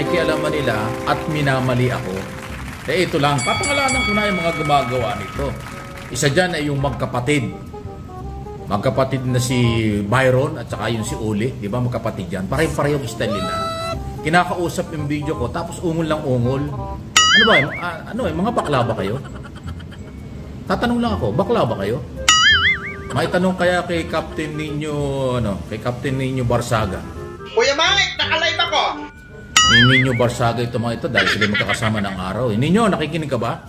pinakikialaman nila at minamali ako. Eh ito lang, papangalanan ko na yung mga gumagawa nito. Isa dyan ay yung magkapatid. Magkapatid na si Byron at saka yung si Uli. Di ba magkapatid yan? Pareho-pareho yung style nila. Kinakausap yung video ko tapos ungol lang ungol. Ano ba? Mga bakla ba kayo? Tatanong lang ako, bakla ba kayo? May tanong kaya kay Captain Ninyo Barsaga. Kuya Mike, naka-live ako! Ni Ninyo Barsaga ito mga ito dahil sila magkakasama ng araw. Ninyo, nakikinig ka ba?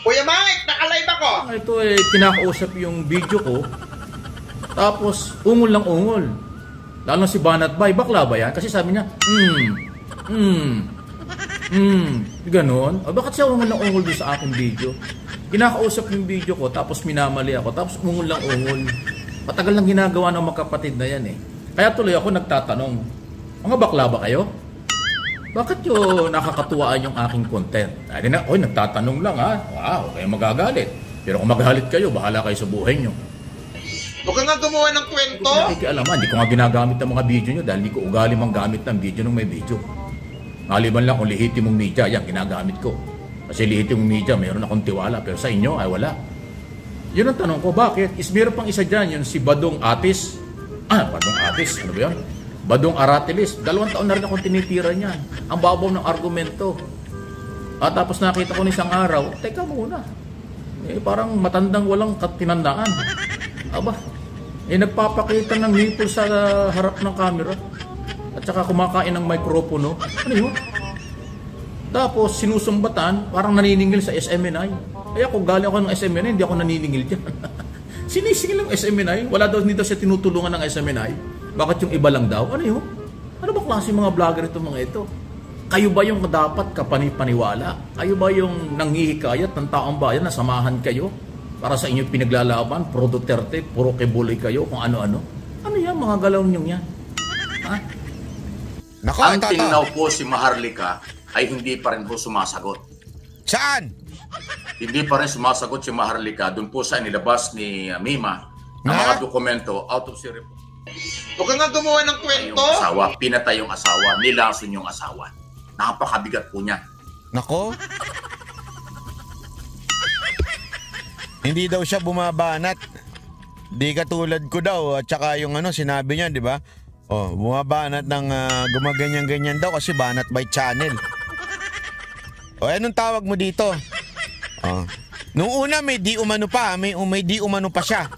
Kuya Mike, naka-live ako! Ito kinakausap yung video ko. Tapos, ungol lang ungol. Lalo si Banat Bay, bakla ba yan? Kasi sabi niya, ganon. O bakit siya ungol lang ungol doon sa aking video? Kinakausap yung video ko, tapos minamali ako, tapos ungol lang ungol. Matagal lang ginagawa ng magkapatid na yan eh. Kaya tuloy ako nagtatanong, mga bakla ba kayo? Bakit yung nakakatuwaan yung aking content? Ay, nagtatanong lang ha. Wow, kayo magagalit. Pero kung magalit kayo, bahala kayo sa buhay nyo. Huwag ka nga gumawa ng kwento. Hindi ko nakikialaman. Hindi ko nga ginagamit ng mga video nyo dahil hindi ko ugali mang gamit ng video nung may video. Maliban lang kung lehitimong media, yan, ginagamit ko. Kasi lehitimong media, mayroon akong tiwala. Pero sa inyo, ay wala. Yun ang tanong ko, bakit? Meron pang isa dyan, yun si Badong Atis. Badong Atis, ano ba yan? Badong Aratilis. 2 taon na rin akong tinitira niyan. Ang babaw ng argumento. At tapos nakita ko isang araw, teka muna. Parang matandang walang tinandaan. Aba, nagpapakita ng nipple sa harap ng camera. At saka kumakain ng mikropono. Ano yun? Tapos sinusumbatan, parang naniningil sa SMNI. Kaya kung galing ako ng SMNI, hindi ako naniningil dyan. Sinisingil ng SMNI. Wala daw nito siya tinutulungan ng SMNI. Bakit yung iba lang daw? Ano yun? Ano ba klase mga vlogger ito mga ito? Kayo ba yung dapat kapanipaniwala? Kayo ba yung nanghihikayat ng taong bayan na samahan kayo para sa inyong pinaglalaban? Pro Duterte, puro kibuloy kayo, kung ano-ano? Ano yan mga galaw nyo yan? Ha? Nako, ang tingnaw po si Maharlika ay hindi pa rin po sumasagot. Saan? Hindi pa rin sumasagot si Maharlika doon po sa inilabas ni Mima ng mga dokumento out of series. Huwag ka nga gumawa ng kwento. Yung asawa, pinatay yung asawa, nilason yung asawa. Napakabigat po niya. Nako. Hindi daw siya bumabanat. Di katulad ko daw at saka yung sinabi niya, di ba? Bumabanat ng gumaganyan-ganyan daw kasi banat by channel. Anong tawag mo dito? Nung una may di umano pa, may di umano pa siya.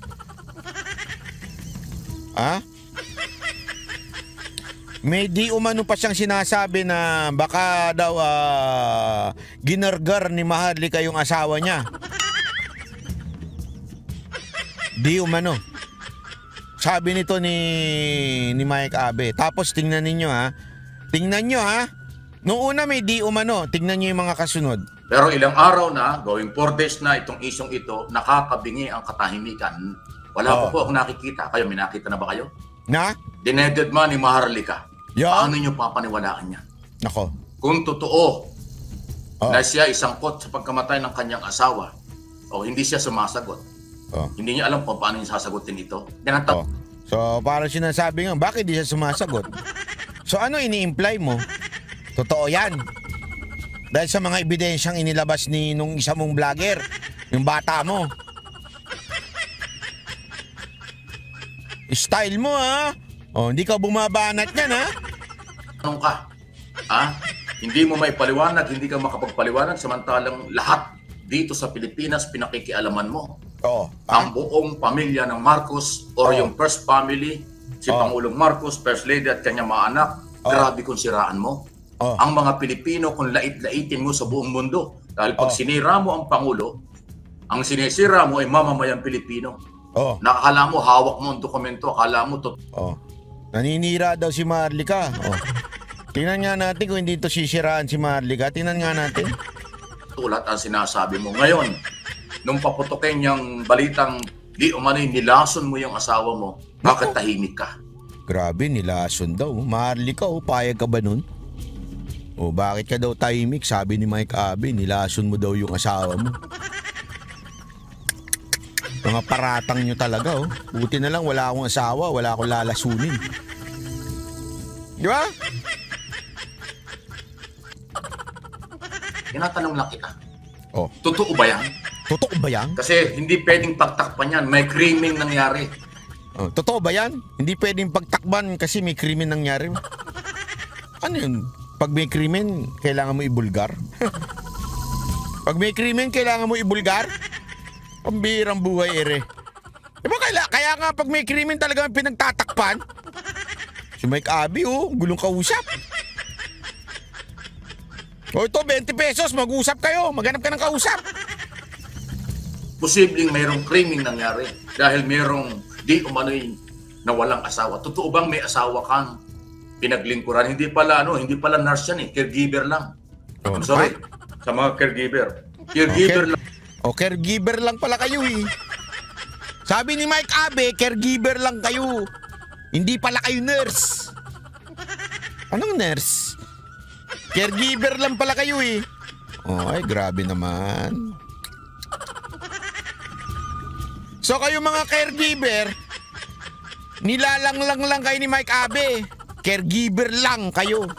May di umano pa siyang sinasabi na baka daw ginargar ni Maharlika yung asawa niya. Di umano. Sabi nito ni Mike Abe. Tapos tingnan ninyo Tingnan nyo Noong una may di umano. Tingnan nyo yung mga kasunod. Pero ilang araw na, going 4 days na itong isyong ito, nakakabingi ang katahimikan. Wala po akong nakikita. Kayo, may nakita na ba kayo? Na? Dineded man ni Maharlika. Yan. Paano nyo papaniwalaan niya? Nako. Kung totoo na siya isangkot sa pagkamatay ng kanyang asawa o hindi siya sumasagot, hindi niya alam kung paano niya sasagutin ito. So, parang sinasabi nga, bakit di siya sumasagot? So, ano ini-imply mo? Totoo yan. Dahil sa mga ebidensyang inilabas nung isa mong vlogger, yung bata mo. Style mo hindi ka bumabanat yan Anong ka? Hindi mo may paliwanag, hindi ka makapagpaliwanag samantalang lahat dito sa Pilipinas pinakikialaman mo. Ang buong pamilya ng Marcos or yung first family, si Pangulong Marcos, First Lady at kanyang mga anak, grabe kung siraan mo. Ang mga Pilipino kung lait-laitin mo sa buong mundo. Dahil pag sinira mo ang Pangulo, ang sinisira mo ay mamamayang Pilipino. Nakakala mo, hawak mo ang dokumento, akala mo naninira daw si Maharlika. Tingnan nga natin kung hindi ito sisiraan si Maharlika. Tingnan nga natin. Tulad ang sinasabi mo. Ngayon, nung paputokin niyang balitang di umano'y nilason mo yung asawa mo, bakit tahimik ka? Grabe, nilason daw. Maharlika, payag ka ba nun? Bakit ka daw tahimik? Sabi ni Mike Abe, nilason mo daw yung asawa mo. Mga paratang nyo talaga Buti na lang wala akong asawa, wala akong lalasunin. Di ba? tinatanong lang kita. Oh. Totoo ba yan? Totoo ba yan? Kasi hindi pwedeng pagtakpan yan. May krimen nangyari. Oh, totoo ba yan? Hindi pwedeng pagtakban kasi may krimen nangyari. Ano yun? Pag may krimen, kailangan mo ibulgar? Pag may krimen, kailangan mo ibulgar? Pambirang buhay, ere. Diba kaya nga pag may krimen talaga pinagtatakpan? Si Mike Abby, gulong kausap. O ito, 20 pesos, mag-usap kayo. Maghanap ka ng kausap. Posibleng mayroong krimen nangyari dahil mayroong di umano'y nawalang asawa. Totoo bang may asawa kang pinaglingkuran? Hindi pala nurse yan caregiver lang. Oh, I'm sorry, sa mga caregiver. Caregiver lang. O, caregiver lang pala kayo eh. Sabi ni Mike Abe, caregiver lang kayo. Hindi pala kayo nurse. Anong nurse? Caregiver lang pala kayo eh. Oh, ay grabe naman. So kayo mga caregiver, nilalanglang lang kayo ni Mike Abe. Caregiver lang kayo.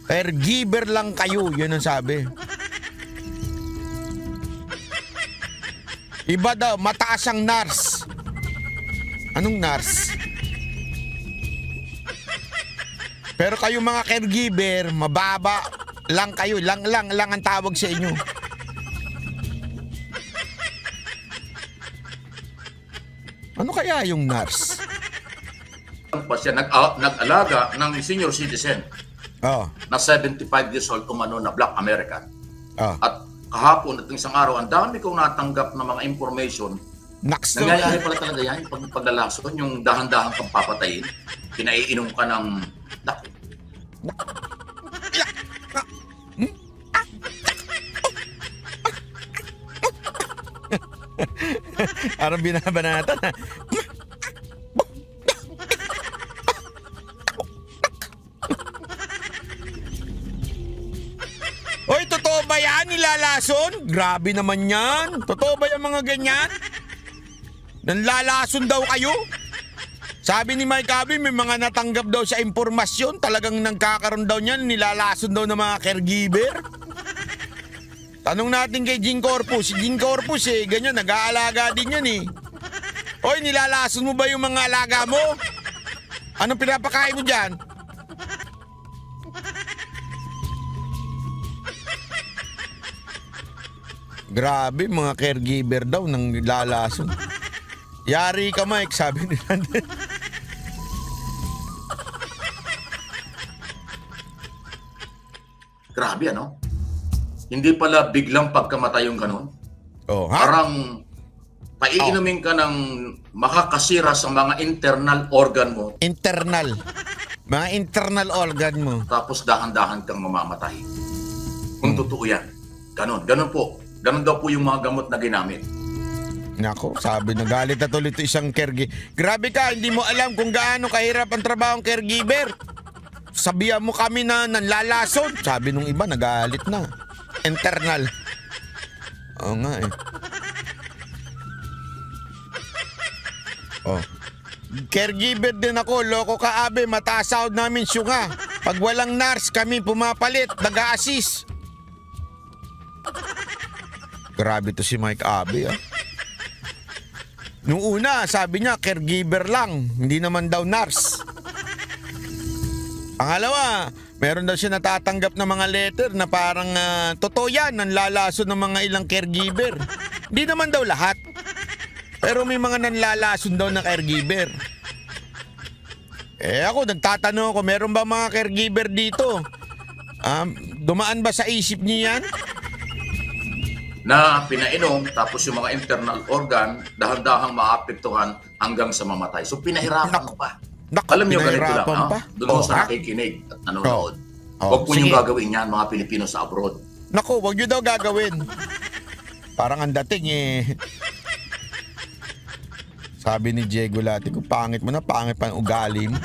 Caregiver lang kayo, yun ang sabi. Iba daw, mataas ang nurse. Anong nurse? Pero kayo mga caregiver, mababa lang kayo. Lang ang tawag sa inyo. Ano kaya yung nurse? Pa siya nag-alaga ng senior citizen na 75 years old umano na Black American. At kahapon at isang araw, ang dami kong natanggap na mga information. Nangyayari pala talaga yan, yung paglalason, yung dahan-dahan kang papatayin, pinaiinom ka ng Parang binabanatan ha. Hoy, totoo ba yan? Nilalason? Grabe naman yan. Totoo ba yung mga ganyan? Nanlalason daw kayo? Sabi ni Mike Abby, may mga natanggap daw sa impormasyon. Talagang nagkakaroon daw niyan, nilalason daw ng mga caregiver. Tanong natin kay Jean Corpus. Si Jean Corpus ganyan, nag-aalaga din yan eh. Hoy, nilalason mo ba yung mga alaga mo? Anong pinapakain mo dyan? Grabe, mga caregiver daw nang lalason. Yari ka, Mike, sabi ni Randy. Grabe, ano? Hindi pala biglang pagkamatay yung ganun. Oh, ha? Parang paiinumin ka ng makakasira sa mga internal organ mo. Internal. Mga internal organ mo. Tapos dahan-dahan kang mamamatay. Kung totoo yan. Ganun po. Ganun daw po yung mga gamot na ginamit. Nako, sabi na galit na tuloy ito isang caregiver. Grabe ka, hindi mo alam kung gaano kahirap ang trabaho ng caregiver. Sabihan mo kami na nanlalason. Sabi nung iba, nagalit na. Internal. Oo nga eh. Oh. Caregiver din ako, loko ka Abe, mataas sahod namin syunga. Pag walang nurse, kami pumapalit, nag-a-assist. Grabe to si Mike Abe ah. Nung una, sabi niya, caregiver lang, hindi naman daw nurse. Pangalawa, meron daw siya natatanggap na mga letter na parang totoo yan, nanlalason ng mga ilang caregiver. Hindi naman daw lahat. Pero may mga nanlalason daw na caregiver. Ako, nagtatanong ako, meron ba mga caregiver dito? Dumaan ba sa isip niya yan? Na pinainom, tapos yung mga internal organ, dahan-dahang maapektuhan hanggang sa mamatay. So pinahirapan pa. Alam niyo ganito lang, no? Doon sa nakikinig at nanonood. Huwag po niyong gagawin yan, mga Pilipino sa abroad. Naku, huwag niyo daw gagawin. Parang ang dating Sabi ni Diego Lati, kung pangit mo na, pangit pa ang ugali mo.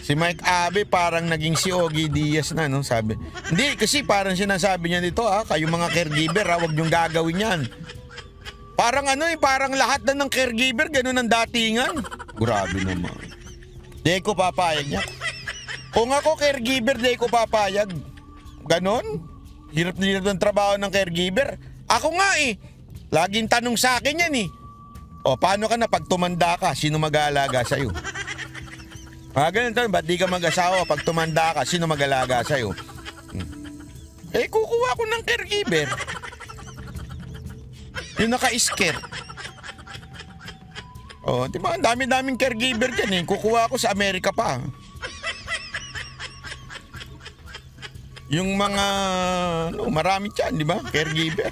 Si Mike Abe parang naging si Ogie Diaz na, no? Sabi. Hindi, kasi parang sinasabi niya dito, kayo mga caregiver, huwag niyong gagawin yan. Parang parang lahat na ng caregiver, ganun ang datingan. Grabe naman. Di ko papayag niya. Kung ako caregiver, di ko papayag. Ganon? Hirap na hirap ng trabaho ng caregiver. Ako nga eh. Laging tanong sa akin yan eh. O, paano ka na pag tumanda ka? Sino mag-aalaga sa'yo? Ganun tayo, ba't di ka mag-asawa? Pag tumanda ka, sino mag-aalaga sa'yo? Eh, kukuha ko ng caregiver. Yung naka-scare. O, di ba? Ang dami-daming caregiver dyan eh. Kukuha ko sa Amerika pa. Yung mga, marami dyan, di ba? Caregiver.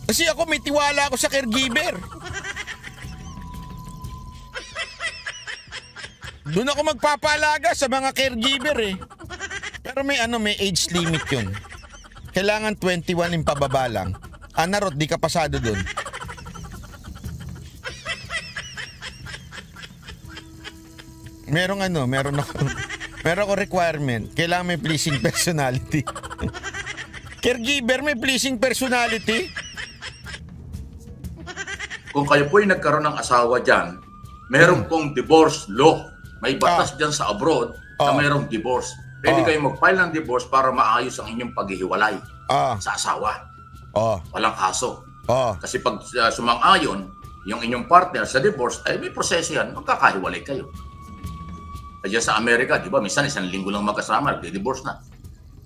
Kasi ako may tiwala ako sa caregiver. Doon ako magpapalaga sa mga caregiver eh. Pero may age limit yun. Kailangan 21 yung pababa lang. Narot, di ka pasado doon. Meron ako requirement. Kailangan may pleasing personality. Caregiver may pleasing personality? Kung kayo po'y nagkaroon ng asawa dyan, meron pong divorce law. May batas dyan sa abroad na mayroong divorce. Pwede kayo mag-file ng divorce para maayos ang inyong paghihiwalay sa asawa. Walang kaso. Kasi pag sumang-ayon, yung inyong partner sa divorce, ay may proseso yan, magkakahiwalay kayo. Kaya sa Amerika, di ba, minsan isang linggo lang magkasama, nag-divorce na.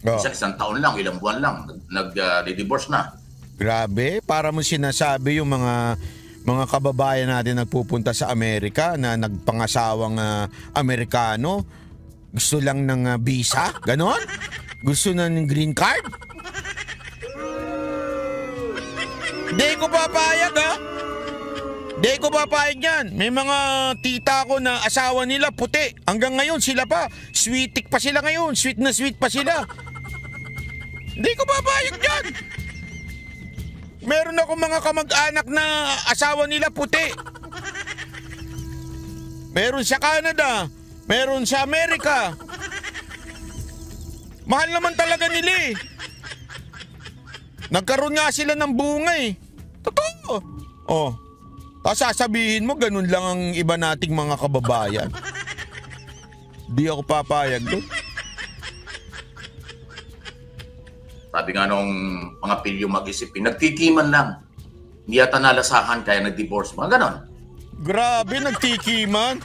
Minsan isang taon lang, ilang buwan lang, nag-divorce na. Grabe, para mo sinasabi yung mga kababayan natin nagpupunta sa Amerika na nagpangasawang Amerikano, gusto lang ng visa, ganon? Gusto na ng green card? Di ko papayag ha? Di ko papayag yan. May mga tita ko na asawa nila puti. Hanggang ngayon sila pa. Sweetik pa sila ngayon. Sweet na sweet pa sila. Di ko papayag yan. Meron ako mga kamag-anak na asawa nila puti. Meron sa Canada. Meron sa Amerika. Mahal naman talaga nila eh. Nagkaroon nga sila ng bunga eh. Totoo. Tapos sasabihin mo, ganun lang ang iba nating mga kababayan. Di ako papayag doon. Sabi nga nung mga pilyo mag-isipin, nagtikiman lang. Hindi yata nalasahan kaya nag-divorce. Mga ganon. Grabe, nagtikiman.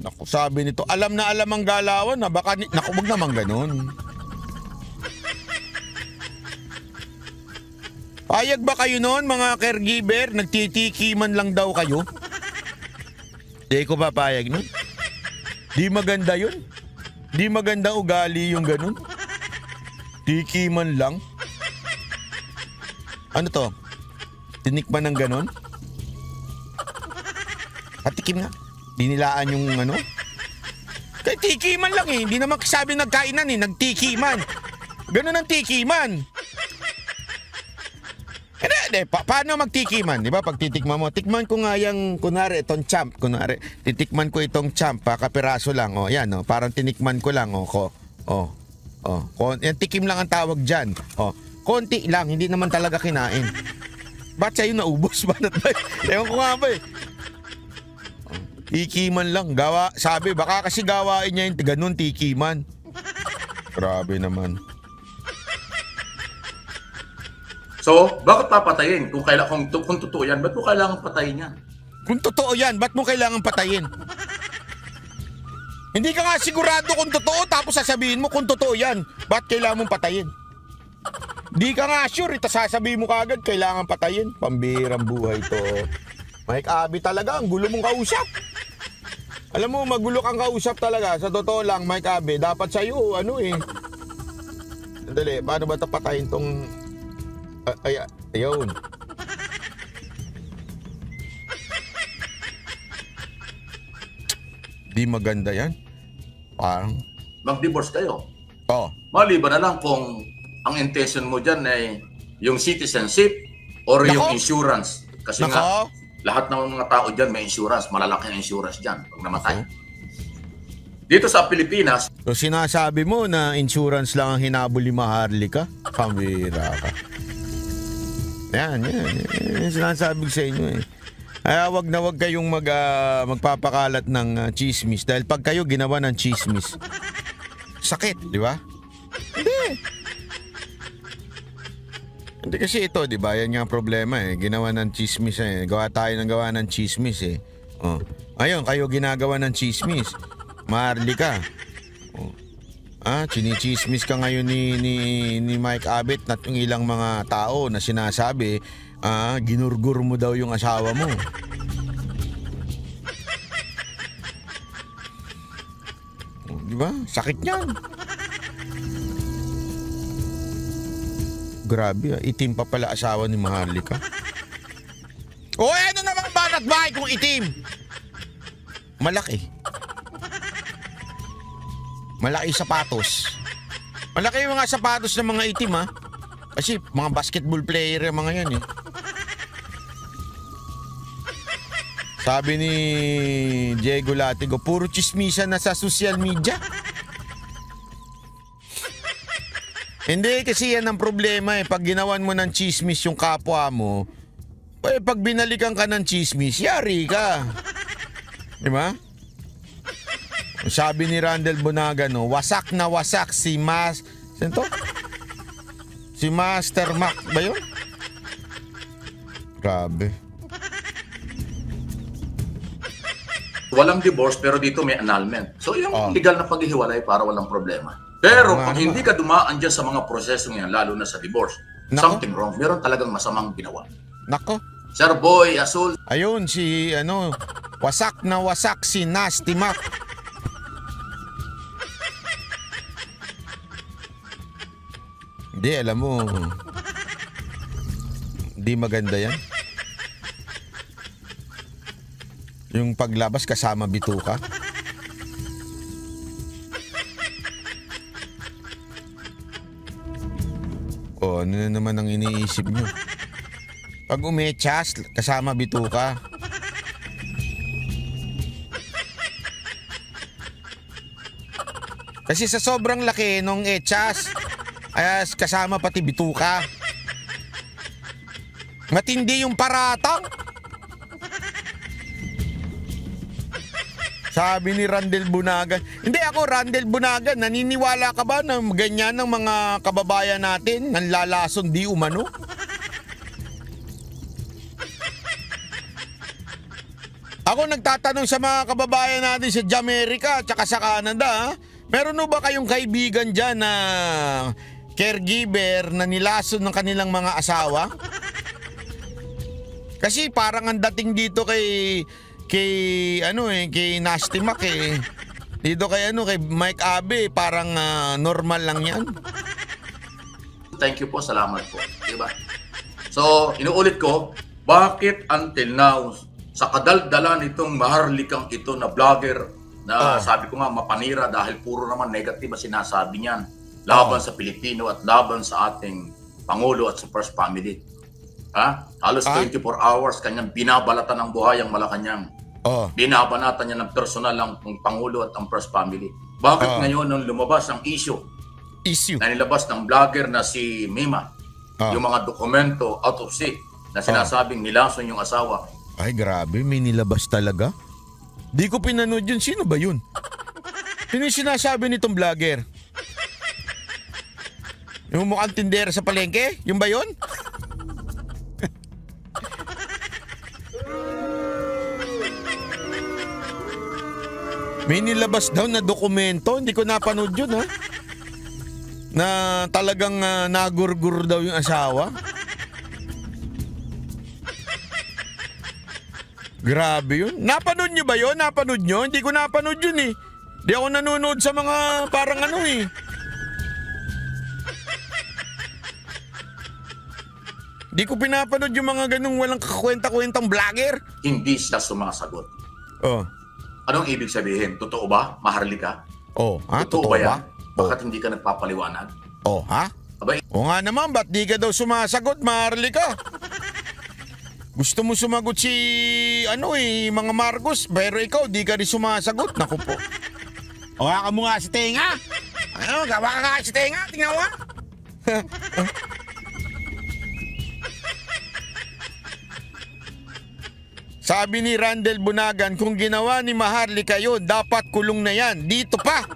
Naku, sabi nito, alam na alam ang galawan na baka, naku, wag naman ganun. Payag ba kayo noon, mga caregiver? Nagtitikiman lang daw kayo? Di ko papayag nun. Di maganda yun. Di maganda ugali yung ganun. Tikiman lang. Ano to? Tinikman ng ganun? Patikim nga. Dinilaan yung ano? Kaya tikiman lang eh. Hindi naman sabi nagkainan eh. Nagtikiman. Ganun ang tikiman. Paano magtikiman? Di ba? Pag titikman mo, tikman ko nga yung, kunwari, itong champ. Kunwari, titikman ko itong champ, kapiraso lang. Yan, parang tinikman ko lang. Yan, tikim lang ang tawag dyan. Konti lang, hindi naman talaga kinain. Ba't sa'yo naubos? Ewan ko nga ba eh. Tikiman lang. Sabi, baka kasi gawain niya yung ganun, tikiman. Grabe naman. So, bakit papatayin? Kung totoo yan, ba't mo kailangan patayin yan? Kung totoo yan, ba't mo kailangan patayin? Hindi ka nga sigurado kung totoo, tapos sasabihin mo kung totoo yan, ba't kailangan mong patayin? Di ka nga sure, sasabihin mo kagad, kailangan patayin. Pambirang buhay to. Mike Abby talaga, ang gulo mong kausap. Alam mo, magulo kang kausap talaga. Sa totoo lang, Mike Abby, dapat sa'yo, Sandali, paano ba patayin tong... Ayun. Di maganda yan. Parang... Mag-divorce kayo. Maliban na lang kung ang intention mo dyan ay yung citizenship or yung insurance. Kasi nga, lahat ng mga tao dyan may insurance. Malalaki ang insurance dyan pag namatay. Dito sa Pilipinas... So sinasabi mo na insurance lang ang hinabol ni Maharlika? Pambira ka. Yan. Yan sinasabi ko sa inyo eh. Kaya wag kayong magpapakalat ng chismis. Dahil pag kayo ginawa ng chismis, sakit, di ba? Hindi kasi ito, di ba? Yan nga ang problema eh. Ginawa ng chismis eh. Gawa ng chismis eh. Oh. Ayun, kayo ginagawa ng chismis. Marli ka. Oh. Chinichismis ka ngayon ni Mike Abet at yung ilang mga tao na sinasabi, ginurgur mo daw yung asawa mo. Oh, di ba? Sakit niyan. Grabe, itim pa pala asawa ni Maharlika. O ano naman banat bahay kung itim? Malaki sapatos. Malaki yung mga sapatos ng mga itim ha. Kasi mga basketball player yung mga yan eh. Sabi ni Diego Latigo, puro chismisan na sa social media. Hindi kasi yan ang problema eh. Pag ginawan mo ng chismis yung kapwa mo, pag binalikan ka ng chismis, yari ka. Diba? Sabi ni Randall Bunaga, no, wasak na wasak si si Master Mac ba yun? Grabe. Walang divorce pero dito may annulment. So yung legal na paghihiwalay para walang problema. Pero pag hindi ka dumaan dyan sa mga prosesong yan, lalo na sa divorce, something wrong. Meron talagang masamang ginawa. Nako. Sir Boy Azul. Ayun, wasak na wasak si Nasty Mac. Hindi, alam mo, di maganda yan. Yung paglabas kasama bituka. O, ano na naman ang iniisip nyo? Pag umechas, kasama bituka. Kasi sa sobrang laki nung echas, kasama pati bituka. Matindi yung paratang. Sabi ni Randall Bunagan. Hindi ako, Randall Bunagan, naniniwala ka ba na ganyan ng mga kababayan natin nanlalason di umano? Ako nagtatanong sa mga kababayan natin sa Jamaica at saka sa Canada, meron no ba kayong kaibigan dyan na caregiver na nilason ng kanilang mga asawa? Kasi parang ang dating dito kay Nasty Mac eh. Dito kay Mike Abe, parang normal lang yan. Thank you po, salamat po. Diba? So, inuulit ko, bakit until now, sa kadaldalan itong Maharlikang ito na vlogger, na sabi ko nga mapanira dahil puro naman negative ang sinasabi niyan laban sa Pilipino at laban sa ating Pangulo at sa First Family. Halos 24 hours kanyang binabalatan ng buhay ang Malacanang. Binabanatan niya ng personal ang Pangulo at ang First Family. Bakit ngayon nung lumabas ang issue na nilabas ng vlogger na si Mima, yung mga dokumento out of sync na sinasabing nilason yung asawa? Ay grabe, may nilabas talaga? Di ko pinanood yun. Sino ba yun? Sino yung sinasabi nitong vlogger? Yung mukhang tindera sa palengke? Yung ba yun? May nilabas daw na dokumento. Hindi ko napanood yun ha. Na talagang nagurgur daw yung asawa. Grabe yun. Napanood nyo ba yun? Napanood nyo? Hindi ko napanood yun eh. Di ako nanonood sa mga parang eh. Di ko pinapanood yung mga ganung walang kakwenta-kwentang vlogger. Hindi siya sumasagot. Anong ibig sabihin? Totoo ba? Maharlika? Totoo ba yan? Bakit hindi ka nagpapaliwanag? Abay, nga naman, ba't di ka daw sumasagot, Maharlika? Gusto mo sumagot si mga Marcos, pero ikaw di ka rin sumasagot. Naku po. Hawa ka mo nga si tenga. Gawa ka nga si tenga, tingnan mo. Sabi ni Randel Bunagan, kung ginawa ni Maharlika yun, dapat kulong na yan. Dito pa.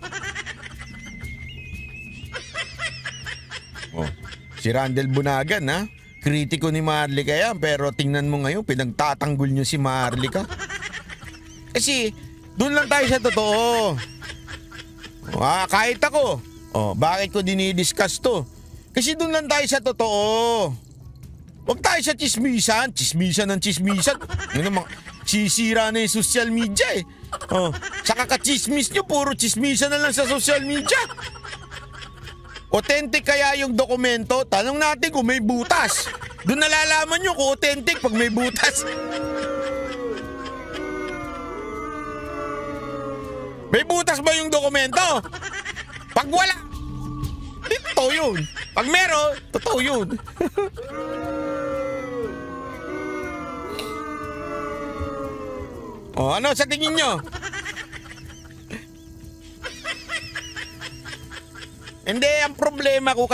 Oh, si Randel Bunagan, ha? Kritiko ni Maharlika yan, pero tingnan mo ngayon, pinagtatanggol niyo si Maharlika. Kasi, doon lang tayo sa totoo. Kahit ako, bakit ko dinidiscuss to? Kasi doon lang tayo sa totoo. Huwag tayo sa chismisan. Chismisan ng chismisan. Sisira na yung social media eh. Sa kakachismis nyo, puro chismisan na lang sa social media. Authentic kaya yung dokumento? Tanong natin kung may butas. Doon nalalaman nyo kung authentic pag may butas. May butas ba yung dokumento? Pag wala, di totoo yun. Pag meron, totoo yun. Ano sa tingin nyo? Hindi, ang problema ko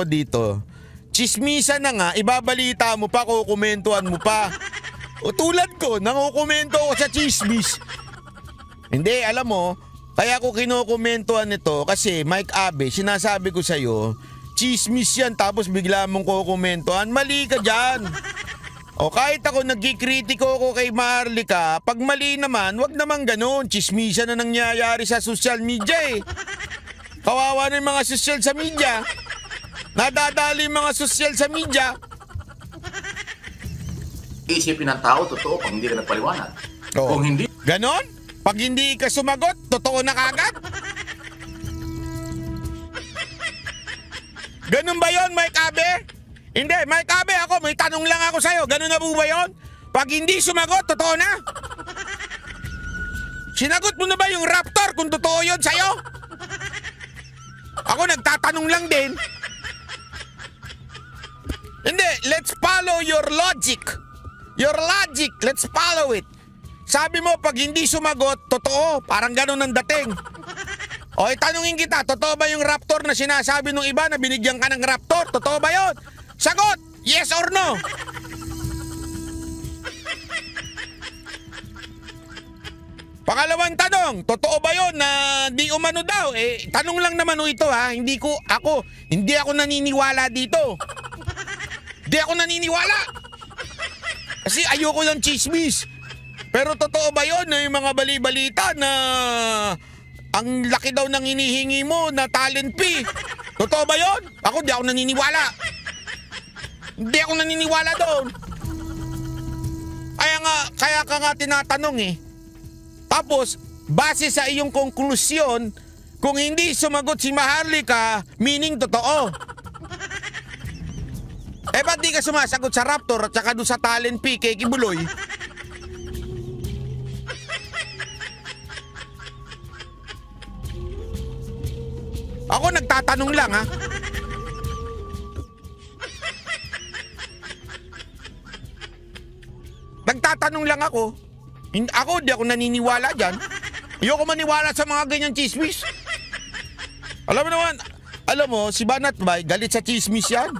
dito, chismisan na nga, ibabalita mo pa, kukomentuhan mo pa. O tulad ko, nangukomento ako sa chismis. Hindi, alam mo, kaya ko kinukomentuhan ito kasi Mike Abe, sinasabi ko sa'yo, chismis yan tapos bigla mong kukomentuhan, mali ka dyan. O kahit ako nagkikritiko ko kay Maharlika, pag mali naman, wag naman ganun. Chismisan na nangyayari sa social media eh. Kawawa na yung mga social sa media. Nadadali yung mga social sa media. Isipin ng tao, totoo, pag hindi ka nagpaliwanag. Oo. Kung hindi... Ganon? Pag hindi ka sumagot, totoo na kagad? Ganon ba yon, Mike Abe? Hindi, Mike Abe, ako, may tanong lang ako sa'yo. Ganon na po ba yun? Pag hindi sumagot, totoo na? Sinagot mo na ba yung Raptor kung totoo yun sa'yo? Ako nagtatanong lang din. Hindi, let's follow your logic. Your logic, let's follow it. Sabi mo, pag hindi sumagot, totoo. Parang ganon ang dating. O, itanungin kita, totoo ba yung Raptor na sinasabi ng iba na binigyan ka ng Raptor? Totoo ba yun? Sagot! Yes or no? Pangalawang tanong, totoo ba yun na di umano daw? Tanong lang naman ito ha, hindi ako naniniwala dito. Hindi ako naniniwala. Kasi ayoko ng chismis. Pero totoo ba yun na yung mga bali-balita na ang laki daw ng hinihingi mo na talent fee? Totoo ba yun? Ako di ako naniniwala. Hindi ako naniniwala doon. Kaya ka nga tinatanong eh. Tapos, base sa iyong konklusyon, kung hindi sumagot si Maharlika, meaning totoo. Ba't di ka sumasagot sa Raptor at saka doon sa talent fee kay Kibuloy? Ako nagtatanong lang ha. Nagtatanong lang ako. Ako, di ako naniniwala dyan. Ayoko maniwala sa mga ganyang chismis. Alam mo, si Banat Bay, galit sa chismis yan.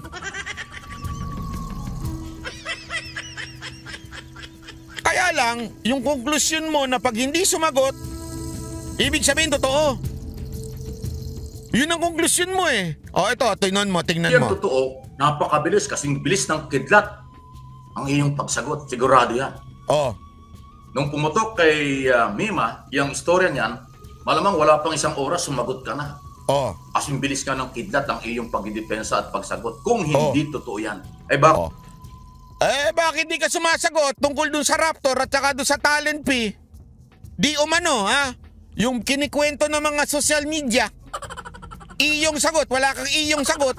Kaya lang, yung konklusyon mo na pag hindi sumagot, ibig sabihin totoo. Yun ang konklusyon mo eh. Ito, tingnan mo. Yan totoo, napakabilis kasing bilis ng kidlat ang iyong pagsagot. Sigurado yan. Nung pumutok kay Mima, yung istorya niyan, malamang wala pang isang oras, sumagot ka na. Kasing bilis ka ng kidlat ang iyong pagdidepensa at pagsagot. Kung hindi totoo yan. Bakit di ka sumasagot tungkol dun sa Raptor at saka dun sa talent fee? Di umano, ha? Yung kinikwento ng mga social media. Iyong sagot, wala kang iyong sagot.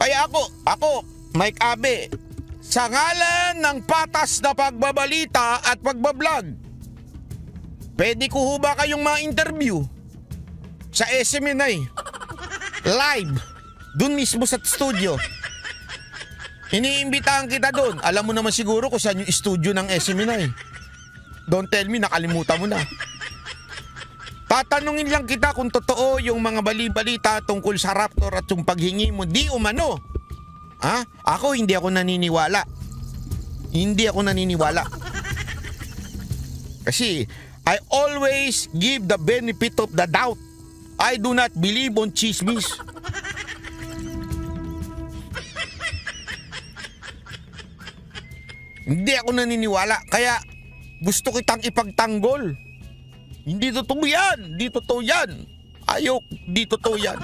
Kaya ako, Mike Abe, sa ngalan ng patas na pagbabalita at pagbablog, pwede ko ho ba kayong ma-interview sa SMNI? Live, dun mismo sa studio. Iniimbitahan kita doon. Alam mo naman siguro kung saan yung studio ng SMNI. Don't tell me, nakalimutan mo na. Tatanungin lang kita kung totoo yung mga bali-balita tungkol sa Raptor at yung paghingi mo. Di umano. Ha? Ako hindi ako naniniwala. Hindi ako naniniwala. Kasi I always give the benefit of the doubt. I do not believe on chismis. Hindi ako naniniwala. Kaya gusto kitang ipagtanggol. Hindi totoo yan. Hindi totoo yan. Ayok, di totoo yan.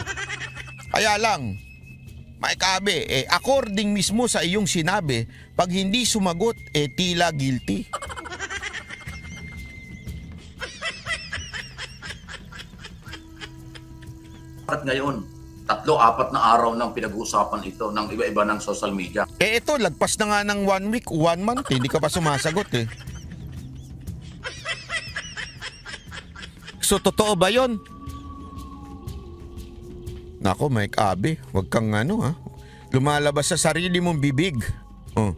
Kaya lang, Mike Abe, according mismo sa iyong sinabi, pag hindi sumagot, tila guilty. At ngayon, 3-4 na araw nang pinag-uusapan ito ng iba-iba ng social media. Ito, lagpas na nga ng 1 week, 1 month, hindi ka pa sumasagot eh. So, totoo ba yun? Nako, Mike Abe, wag kang lumalabas sa sarili mong bibig. Oh.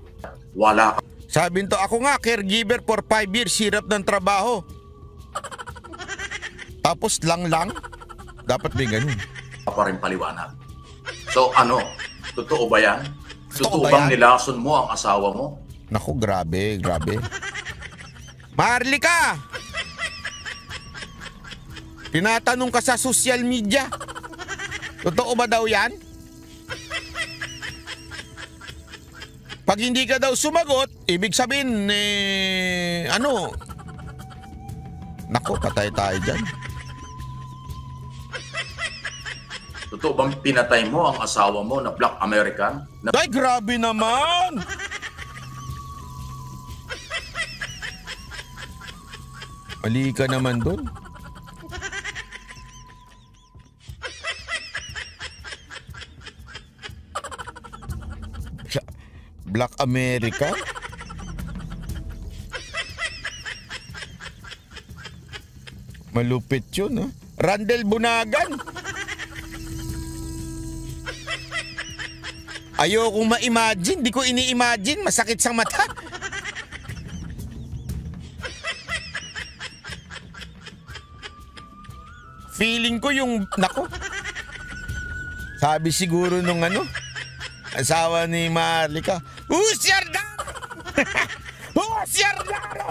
Wala ka Sabi nito, ako nga, caregiver for 5 years, hirap ng trabaho. Tapos lang. Dapat may ganun. pa rin paliwanag. So totoo ba yan? Totoo ba bang yan? nilason mo ang asawa mo? Naku, grabe. Maharlika! Tinatanong ka sa social media. Totoo ba daw yan? Pag hindi ka daw sumagot, ibig sabihin, Naku, patay tayo dyan. Totoo bang pinatay mo ang asawa mo na Black American? Ay, grabe naman! Mali ka naman doon. Black America? Malupit yun, ha? Randel Bunagan. Ayokong ma-imagine. Di ko ini-imagine. Masakit sa mata. Feeling ko yung... Nako. Sabi siguro nung asawa ni Marlica, Usyardaro! Usyardaro!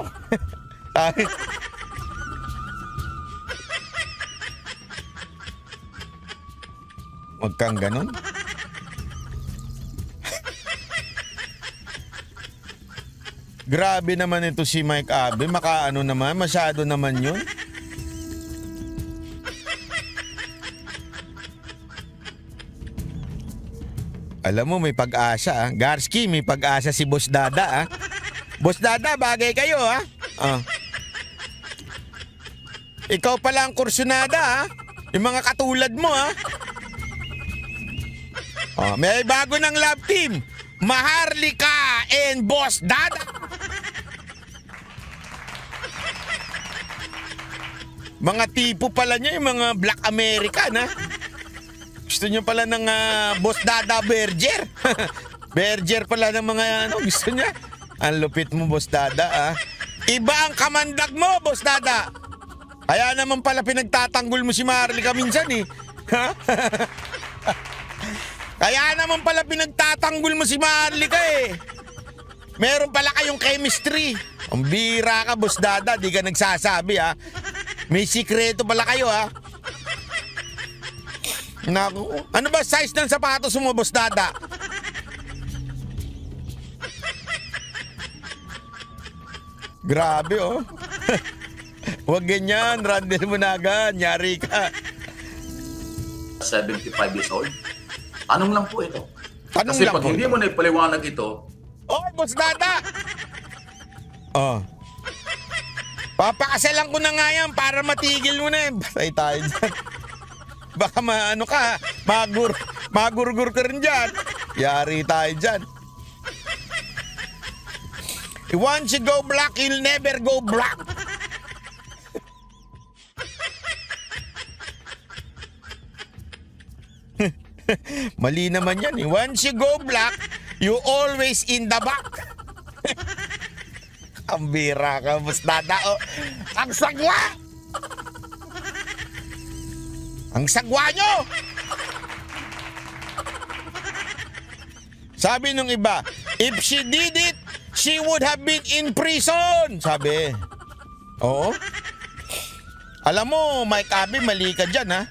Huwag kang ganon. Grabe naman ito si Mike Abe. Naman, masyado naman yun. Alam mo, may pag-asa, Garski, may pag-asa si Boss Dada, Boss Dada, bagay kayo, Ikaw pala ang kursunada, Yung mga katulad mo, may bago ng love team. Maharlika and Boss Dada. Mga tipo pala niya, yung mga Black American, Gusto niya pala ng Boss Dada Berger. Berger pala ng mga gusto niya. Ang lupit mo, Boss Dada, Iba ang kamandag mo, Boss Dada. Kaya naman pala pinagtatanggol mo si Maharlika minsan, Kaya naman pala pinagtatanggol mo si Maharlika, Meron pala kayong chemistry. Ang bira ka, Boss Dada, di ka nagsasabi, May sikreto pala kayo, Naku, ano ba size ng sapatos mo, Boss Dada? Grabe, Huwag ganyan, Randel Bunagan, nyari ka. 75 years old. Tanong lang po ito. Tanong Kasi lang pag po hindi ito. mo na ipaliwanag ito, Boss Dada! Papakasalan ko na nga yan para matigil mo na. Batay tayo dyan. Baka magurgur ka rin dyan. Yari tayo dyan. Once you go black, you'll never go black. Mali naman yan, Once you go black, you always in the back. Ang bira ka, Boss Dada, Ang sagwa! Ang sagwa nyo! Sabi nung iba, if she did it, she would have been in prison. Sabi. Oo. Alam mo, Mike Abe, mali ka dyan, ha?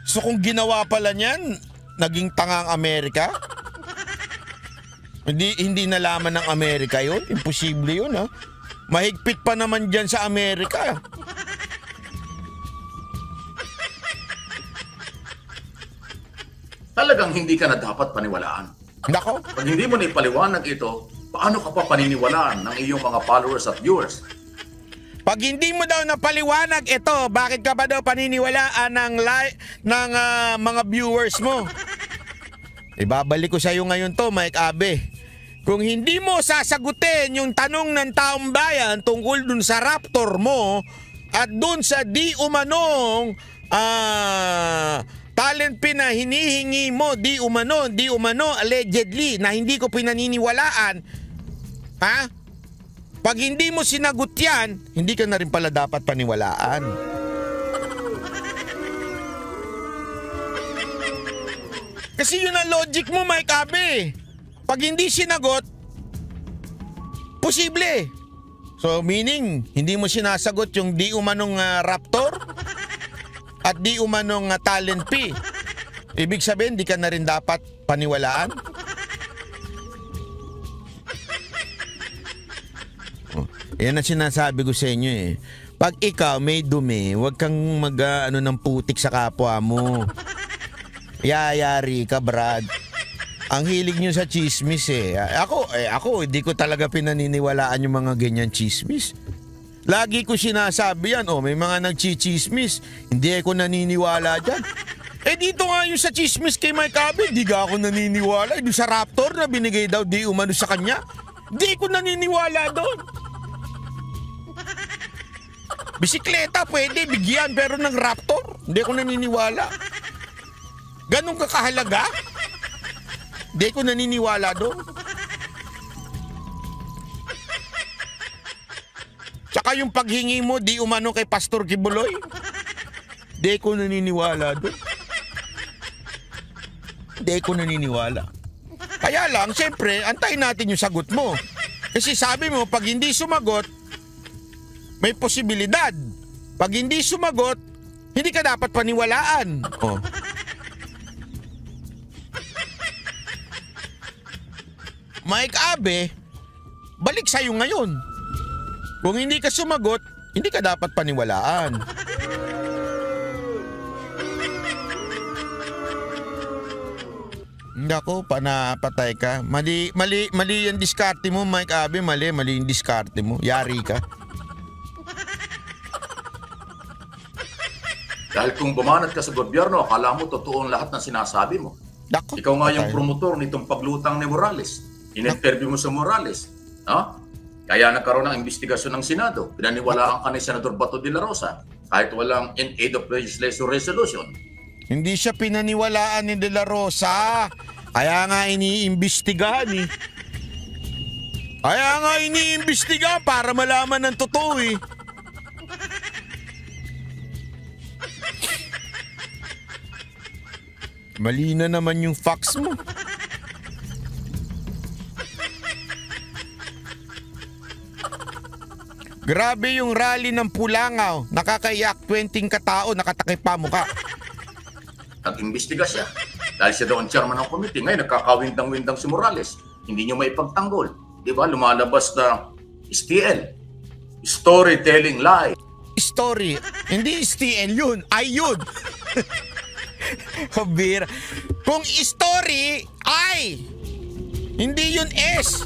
So kung ginawa pala niyan, naging tangang Amerika? Hindi nalaman ng Amerika yun. Imposible yun, ha? Mahigpit pa naman dyan sa Amerika. Talagang hindi ka na dapat paniwalaan. Nako. Pag hindi mo naipaliwanag ito, paano ka pa paniniwalaan ng iyong mga followers at viewers? Pag hindi mo daw napaliwanag ito, bakit ka ba daw paniniwalaan ng mga viewers mo? Ibabalik ko sa iyo ngayon to, Mike Abe. Kung hindi mo sasagutin yung tanong ng taong bayan tungkol dun sa Raptor mo at dun sa di umanong talent pin na hinihingi mo, di umano, allegedly, na hindi ko pinaniniwalaan, ha? Pag hindi mo sinagot yan, hindi ka na rin pala dapat paniwalaan. Kasi yun ang logic mo, Mike Abe. Pag hindi sinagot, posible. So meaning, hindi mo sinasagot yung di umanong Raptor at di umanong talent P. Ibig sabihin, di ka na rin dapat paniwalaan. Yan ang sinasabi ko sa inyo eh. Pag ikaw may dumi, huwag kang ng putik sa kapwa mo. Yayari ka, Brad. Ang hilig nyo sa chismis eh. Ako, hindi ko talaga pinaniniwalaan yung mga ganyan chismis. Lagi ko sinasabi yan, may mga nagchichismis. Hindi ako naniniwala dyan. Dito nga yung sa chismis kay Mike Abe, di ka ako naniniwala. Yung sa Raptor na binigay daw di umano sa kanya, di ko naniniwala doon. Bisikleta pwede, bigyan, pero ng Raptor, hindi ko naniniwala. Ganun ka kahalaga? Di ko naniniwala doon. Tsaka yung paghingi mo, di umano kay Pastor Kibuloy. Di ko naniniwala doon. Di ko naniniwala. Kaya lang, siyempre, antayin natin yung sagot mo. Kasi sabi mo, pag hindi sumagot, may posibilidad. Pag hindi sumagot, hindi ka dapat paniwalaan. Oh. Mike Abe, balik sa'yo ngayon. Kung hindi ka sumagot, hindi ka dapat paniwalaan. Nako, panapatay ka. Mali yung diskarte mo, Mike Abe. Mali yung diskarte mo. Yari ka. Dahil kung bumanat ka sa gobyerno, akala mo totoo ang lahat ng sinasabi mo. Nako, ikaw nga yung promotor nitong paglutang ni Morales. In-interview mo sa Morales. No? Kaya nagkaroon ng investigasyon ng Senado. Pinaniwalaan ka ni Senador Bato de la Rosa kahit walang in aid of legislation resolution. Hindi siya pinaniwalaan ni De La Rosa. Kaya nga iniimbestigahan eh. Kaya nga iniimbestigahan para malaman ng totoo eh. Mali na naman yung facts mo. Grabe yung rally ng Pulangaw. Nakakaiyak, 20 katao, nakatakip pa mukha. Nag-imbestiga siya. Dahil siya daw ang chairman ng committee. Ngayon, nagkakawindang-windang si Morales. Hindi nyo maipagtanggol. Di ba? Lumalabas na STL. Storytelling lie. Story. Hindi STL yun. Ay yun. Kabira. Kung story, ay. Hindi yun S.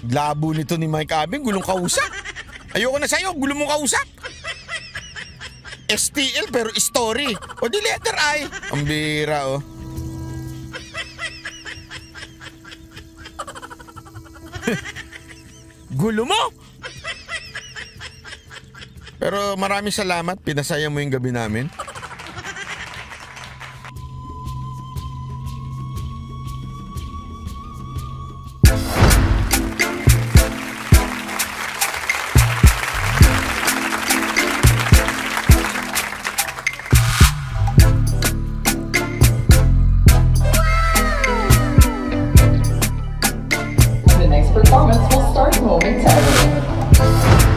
Labo nito ni Mike Abe, gulong kausap. Ayoko na sa'yo, gulong mong kausap. STL pero story. O di letter I. Ang bira oh. Gulo mo. Pero maraming salamat, pinasaya mo yung gabi namin. next performance will start momentarily.